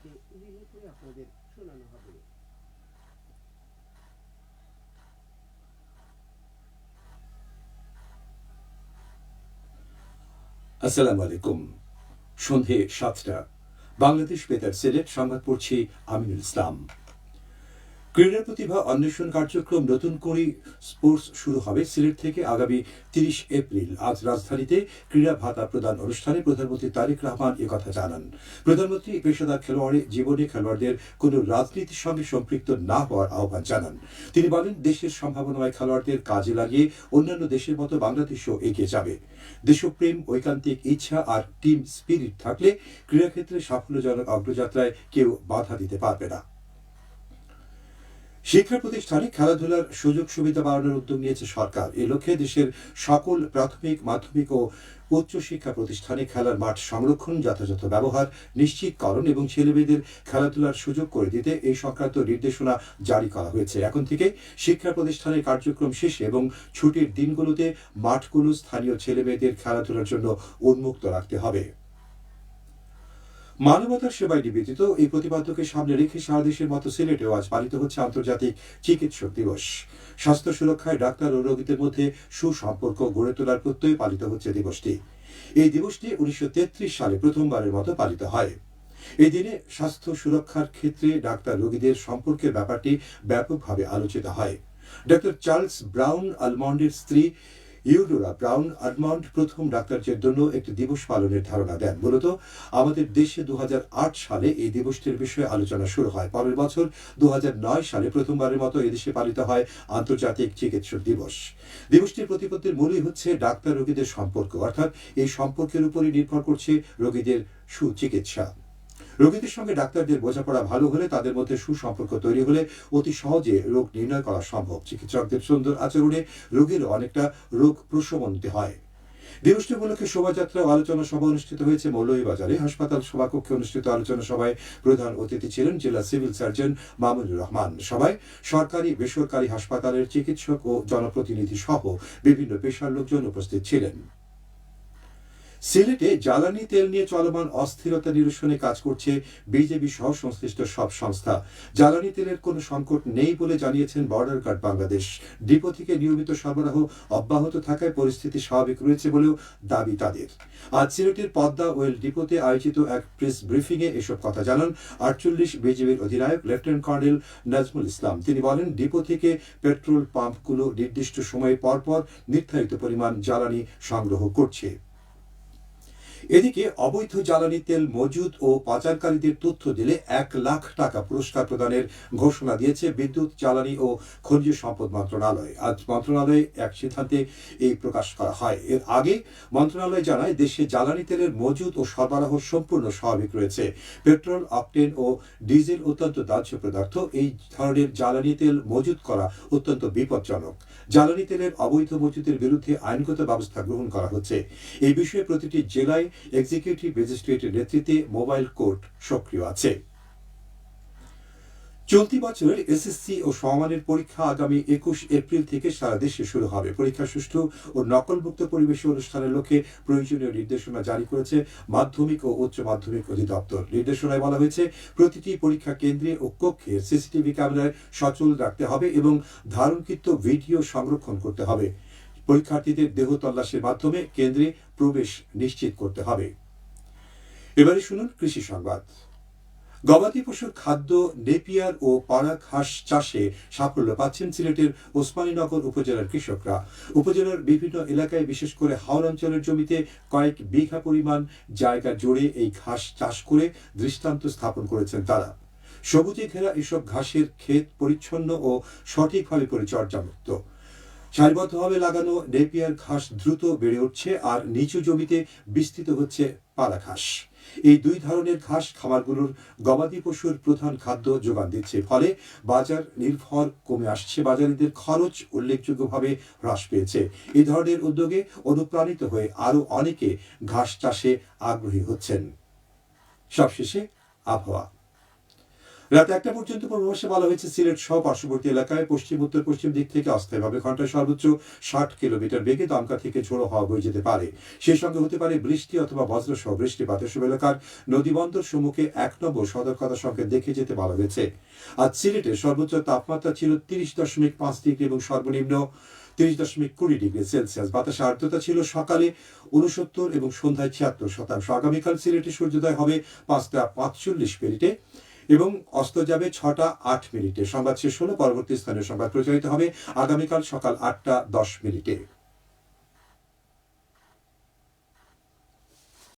আজকে রিলে করে আপনাদের শোনানো হবে। আসসালামু আলাইকুম। সন্ধে ৭টা। বাংলাদেশ বেতার সিলেট সংবাদ পড়ছি আমিনুল ইসলাম। ক্রীড়া প্রতিভা অন্বেষণ কার্যক্রম নতুন করে স্পোর্টস শুরু হবে সিলেট থেকে আগামী ৩০ এপ্রিল। আজ রাজধানীতে ক্রীড়া ভাতা প্রদান অনুষ্ঠানে প্রধানমন্ত্রী তারেক রহমান একথা জানান। প্রধানমন্ত্রী পেশাদার খেলোয়াড়ি জীবনে খেলোয়াড়দের কোনো রাজনীতির সঙ্গে সম্পৃক্ত না হওয়ার আহ্বান জানান। তিনি বলেন, দেশের সম্ভাবনাময় খেলোয়াড়দের কাজে লাগিয়ে অন্যান্য দেশের মতো বাংলাদেশও এগিয়ে যাবে। দেশপ্রেম, ঐকান্তিক ইচ্ছা আর টিম স্পিরিট থাকলে ক্রীড়াক্ষেত্রে সাফল্যজনক অগ্রযাত্রায় কেউ বাধা দিতে পারবে না। শিক্ষা প্রতিষ্ঠানে খেলাধুলার সুযোগ সুবিধা বাড়ানোর উদ্যোগ নিয়েছে সরকার। এ লক্ষ্যে দেশের সকল প্রাথমিক, মাধ্যমিক ও উচ্চ শিক্ষা প্রতিষ্ঠানে খেলার মাঠ সংরক্ষণ, যথাযথ ব্যবহার নিশ্চিতকরণ এবং ছেলেমেয়েদের খেলাধুলার সুযোগ করে দিতে এই সংক্রান্ত নির্দেশনা জারি করা হয়েছে। এখন থেকে শিক্ষা প্রতিষ্ঠানের কার্যক্রম শেষে এবং ছুটির দিনগুলোতে মাঠগুলো স্থানীয় ছেলেমেয়েদের খেলাধুলার জন্য উন্মুক্ত রাখতে হবে। মানবতার সেবায় নিবেদিত এই প্রতিপাদ্যকে সামনে রেখে সারা দেশের মতো সিলেটেও আজ পালিত হচ্ছে আন্তর্জাতিক চিকিৎসক দিবস। স্বাস্থ্য সুরক্ষায় ডাক্তার ও রোগীদের মধ্যে সুসম্পর্ক গড়ে তোলার প্রত্যয়ে পালিত হচ্ছে দিবসটি। এই দিবসটি ১৯৩৩ সালে প্রথমবারের মতো পালিত হয়। এই দিনে স্বাস্থ্য সুরক্ষার ক্ষেত্রে ডাক্তার রোগীদের সম্পর্কের ব্যাপারটি ব্যাপকভাবে আলোচিত হয়। ডক্টর চার্লস ব্রাউন আলমন্ডের স্ত্রী ইউডোরা ব্রাউন আলমন্ড প্রথম ডাক্তারদের জন্য একটি দিবস পালনের ধারণা দেন। মূলত আমাদের দেশে ২০০৮ সালে এই দিবসটির বিষয়ে আলোচনা শুরু হয়। পরের বছর ২০০৯ সালে প্রথমবারের মতো এদেশে পালিত হয় আন্তর্জাতিক চিকিৎসক দিবস। দিবসটির প্রতিপত্তির মূলই হচ্ছে ডাক্তার রোগীদের সম্পর্ক, অর্থাৎ এই সম্পর্কের উপরই নির্ভর করছে রোগীদের সুচিকিৎসা। রোগীদের সঙ্গে ডাক্তারদের বোঝাপড়া ভালো হলে, তাদের মধ্যে সুসম্পর্ক তৈরি হলে অতি সহজে রোগ নির্ণয় করা সম্ভব। চিকিৎসকদের সুন্দর আচরণে রোগীর অনেকটা রোগ প্রশমনতে হয়। দিবসটি উপলক্ষে শোভাযাত্রা ও আলোচনা সভা অনুষ্ঠিত হয়েছে মৌলভীবাজারে। হাসপাতাল সভাকক্ষে অনুষ্ঠিত আলোচনা সভায় প্রধান অতিথি ছিলেন জেলা সিভিল সার্জন মামুনুর রহমান। সভায় সরকারি, বেসরকারি হাসপাতালের চিকিৎসক ও জনপ্রতিনিধি সহ বিভিন্ন পেশার লোকজন উপস্থিত ছিলেন। সিলেটে জ্বালানি তেল নিয়ে চলমান অস্থিরতা নিরসনে কাজ করছে বিজেপি সহ সংশ্লিষ্ট সব সংস্থা। জ্বালানি তেলের কোনো সংকট নেই বলে জানিয়েছেন বর্ডার গার্ড বাংলাদেশ। ডিপো থেকে নিয়মিত সরবরাহ অব্যাহত থাকায় পরিস্থিতি স্বাভাবিক রয়েছে বলেও দাবি তাদের। আজ সিলেটের পদ্মা ওয়েল ডিপোতে আয়োজিত এক প্রেস ব্রিফিংয়ে এসব কথা জানান ৪৮ বিজিবির অধিনায়ক লেফটেন্যান্ট কর্নেল নাজমুল ইসলাম। তিনি বলেন, ডিপো থেকে পেট্রোল পাম্পগুলো নির্দিষ্ট সময়ে পরপর নির্ধারিত পরিমাণ জ্বালানি সংগ্রহ করছে। এদিকে অবৈধ জ্বালানি তেল মজুদ ও পাচারকারীদের তথ্য দিলে ১ লাখ টাকা পুরস্কার প্রদানের ঘোষণা দিয়েছে বিদ্যুৎ, জ্বালানি ও খনিজ সম্পদ মন্ত্রণালয়। আজ মন্ত্রণালয়ে এক সিদ্ধান্তে এই প্রকাশ করা হয়। এর আগে মন্ত্রণালয় জানায়, দেশে জ্বালানি তেলের মজুদ ও সরবরাহ সম্পূর্ণ স্বাভাবিক রয়েছে। পেট্রোল, অকটেন ও ডিজেল অত্যন্ত দাহ্য পদার্থ। এই ধরনের জ্বালানি তেল মজুদ করা অত্যন্ত বিপজ্জনক। জ্বালানি তেলের অবৈধ মজুদের বিরুদ্ধে আইনগত ব্যবস্থা গ্রহণ করা হচ্ছে। এই বিষয়ে প্রতিটি জেলায় এক্সিকিউটিভ ম্যাজিস্ট্রেটের নেতৃত্বে মোবাইল কোর্ট সক্রিয় আছে। চলতি বছরের এসএসসি ও সমমানের পরীক্ষা আগামী ২১ এপ্রিল থেকে সারা দেশে শুরু হবে। পরীক্ষা সুষ্ঠু ও নকলমুক্ত পরিবেশে অনুষ্ঠানের লক্ষ্যে প্রয়োজনীয় নির্দেশনা জারি করেছে মাধ্যমিক ও উচ্চ মাধ্যমিক অধিদপ্তর। নির্দেশনায় বলা হয়েছে, প্রতিটি পরীক্ষা কেন্দ্রে ও কক্ষে সিসিটিভি ক্যামেরায় সচল রাখতে হবে এবং ধারণকৃত ভিডিও সংরক্ষণ করতে হবে। পরীক্ষার্থীদের দেহ তল্লাশির মাধ্যমে কেন্দ্রে প্রবেশ নিশ্চিত করতে হবে। এবারে শুনুন কৃষি সংবাদ। গবাদি পশুর খাদ্য, নেপিয়ার ও পাড়াক হাঁস চাষে সাফল্য পাচ্ছেন সিলেটের ওসমানীনগর উপজেলার কৃষকরা। উপজেলার বিভিন্ন এলাকায়, বিশেষ করে হাওর অঞ্চলের জমিতে কয়েক বিঘা পরিমাণ জায়গা জুড়ে এই ঘাস চাষ করে দৃষ্টান্ত স্থাপন করেছেন তারা। সবুজে ঘেরা এসব ঘাসের ক্ষেত পরিচ্ছন্ন ও সঠিকভাবে পরিচর্যামুক্ত। সারিবদ্ধভাবে লাগানো নেপিয়ার ঘাস দ্রুত বেড়ে উঠছে আর নিচু জমিতে বিস্তৃত হচ্ছে পাড়া ঘাস। এই দুই ধরনের ঘাস খামারগুলোর গবাদি পশুর প্রধান খাদ্য যোগান দিচ্ছে। ফলে বাজার নির্ভর কমে আসছে, বাজারিদের খরচ উল্লেখযোগ্যভাবে হ্রাস পেয়েছে। এই ধরনের উদ্যোগে অনুপ্রাণিত হয়ে আরও অনেকে ঘাস চাষে আগ্রহী হচ্ছেন। সবশেষে আবহাওয়া। রাত 1টা পর্যন্ত পূর্বাভাসে বলা হয়েছে সিলেট সহ পার্শ্ববর্তী এলাকায় পশ্চিম উত্তর পশ্চিম দিক থেকে অস্থায়ীভাবে ঘন্টায় সর্বোচ্চ 60 কিলোমিটার বেগে দমকা থেকে ঝোড়ো হাওয়া বয়ে যেতে পারে। সেই সঙ্গে হতে পারে বৃষ্টি অথবা বজ্রসহ বৃষ্টিপাত। এসব এলাকার নদীবন্দর সম্মুখে 1 নম্বর সতর্কতা সংকেত দেখে যেতে বলা হয়েছে। আজ সিলেটের সর্বোচ্চ তাপমাত্রা ছিল 30.5 ডিগ্রি এবং সর্বনিম্ন 30.20 ডিগ্রি সেলসিয়াস। বাতাসে আর্দ্রতা ছিল সকালে 69 এবং সন্ধ্যায় 76%। আগামীকাল সিলেটে সূর্যোদয় হবে 5টা 45 মিনিটে এবং অস্ত যাবে 6টা 8 মিনিটে। সংবাদ শেষ হলো। পরবর্তী স্থানীয় সংবাদ প্রচারিত হবে আগামীকাল সকাল 8টা 10 মিনিটে।